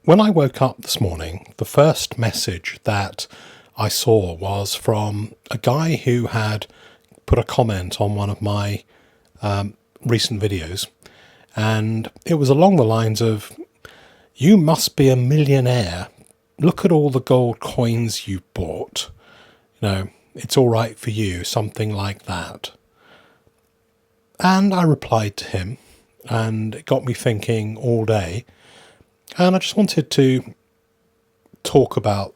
when I woke up this morning, the first message that I saw was from a guy who had put a comment on one of my recent videos, and it was along the lines of, "You must be a millionaire. Look at all the gold coins you bought. It's all right for you," something like that. And I replied to him, and it got me thinking all day. And I just wanted to talk about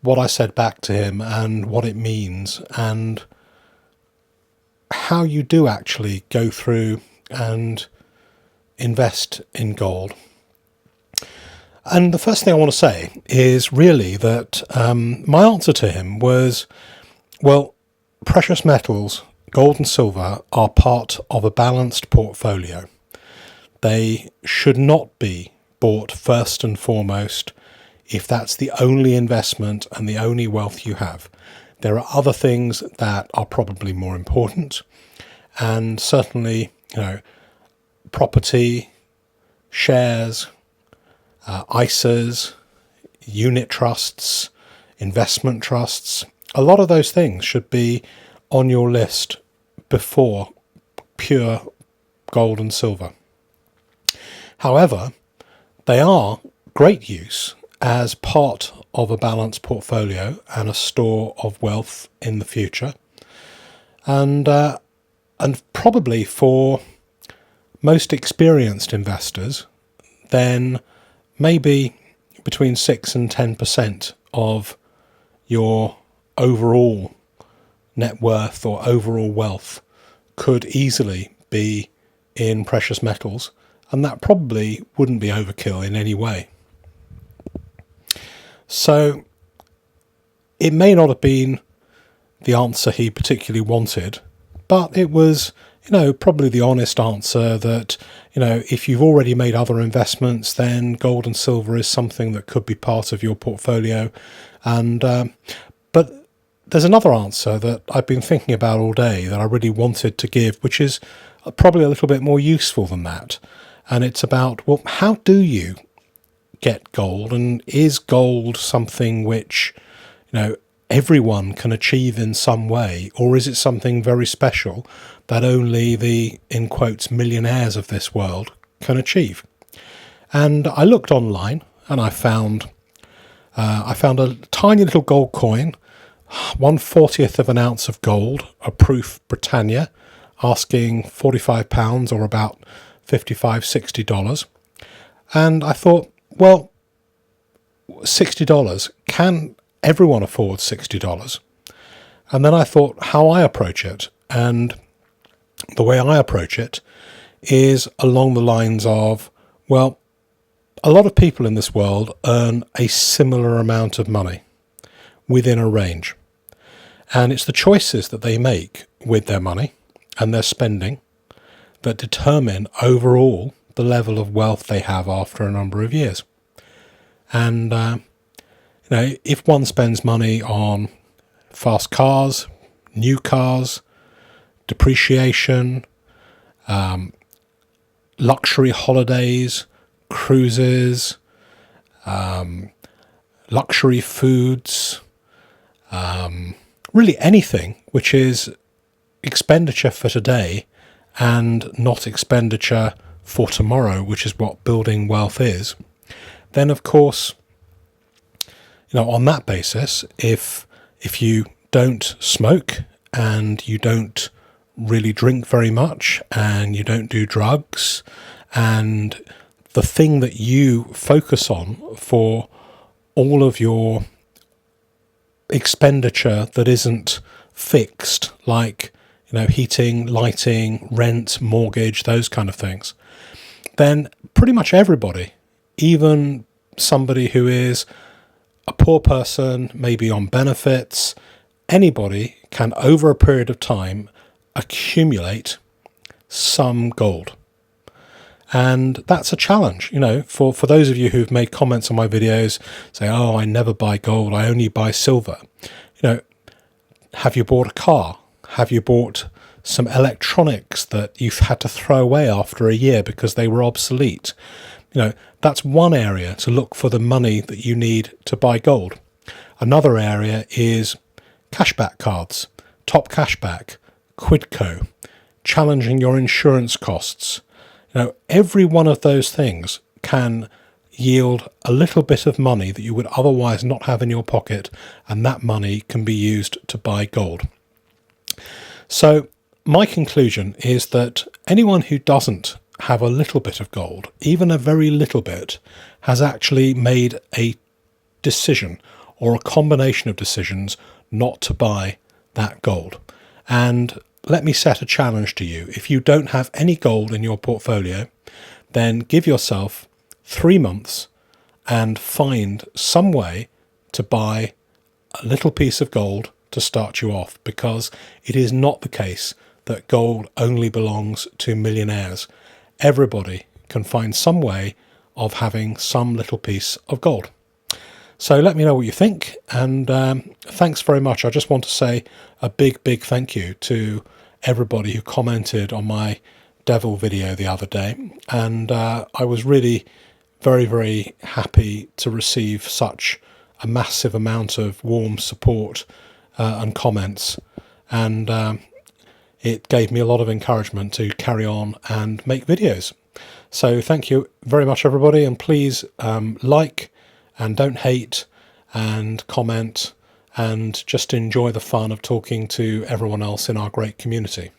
what I said back to him and what it means and how you do actually go through and invest in gold. And the first thing I want to say is really that my answer to him was, well, precious metals, gold and silver, are part of a balanced portfolio. They should not be bought first and foremost if that's the only investment and the only wealth you have. There are other things that are probably more important, and certainly, property, shares, ISAs, unit trusts, investment trusts, a lot of those things should be on your list before pure gold and silver. However, they are great use as part of a balanced portfolio and a store of wealth in the future. And probably for most experienced investors, then maybe between 6 and 10% of your overall net worth or overall wealth could easily be in precious metals, and that probably wouldn't be overkill in any way. So it may not have been the answer he particularly wanted, but it was, probably the honest answer that, if you've already made other investments, then gold and silver is something that could be part of your portfolio. And but there's another answer that I've been thinking about all day that I really wanted to give, which is probably a little bit more useful than that. And it's about, well, how do you get gold? And is gold something which, everyone can achieve in some way? Or is it something very special that only the, in quotes, millionaires of this world can achieve? And I looked online and I found a tiny little gold coin, 1/40th of an ounce of gold, a proof Britannia, asking £45 or about $55-60. And I thought, well, $60, can everyone afford $60? And then I thought how I approach it. And the way I approach it is along the lines of, well, a lot of people in this world earn a similar amount of money within a range. And it's the choices that they make with their money and their spending that determine overall the level of wealth they have after a number of years. And, if one spends money on fast cars, new cars, depreciation, luxury holidays, cruises, luxury foods, really anything which is expenditure for today and not expenditure for tomorrow, which is what building wealth is, then of course, on that basis, if you don't smoke and you don't really drink very much and you don't do drugs, and the thing that you focus on for all of your expenditure that isn't fixed, like heating, lighting, rent, mortgage, those kind of things, then pretty much everybody, even somebody who is a poor person, maybe on benefits, anybody can over a period of time accumulate some gold. And that's a challenge, for those of you who've made comments on my videos saying, "Oh, I never buy gold, I only buy silver." Have you bought a car? Have you bought some electronics that you've had to throw away after a year because they were obsolete? That's one area to look for the money that you need to buy gold. Another area is cashback cards, top cashback, Quidco, challenging your insurance costs. Every one of those things can yield a little bit of money that you would otherwise not have in your pocket, and that money can be used to buy gold. So my conclusion is that anyone who doesn't have a little bit of gold, even a very little bit, has actually made a decision or a combination of decisions not to buy that gold. And let me set a challenge to you. If you don't have any gold in your portfolio, then give yourself 3 months and find some way to buy a little piece of gold to start you off, because it is not the case that gold only belongs to millionaires. Everybody can find some way of having some little piece of gold. So let me know what you think, and thanks very much. I just want to say a big thank you to everybody who commented on my devil video the other day, and I was really very happy to receive such a massive amount of warm support and comments, and it gave me a lot of encouragement to carry on and make videos. So thank you very much, everybody, and please like and don't hate, and comment, and just enjoy the fun of talking to everyone else in our great community.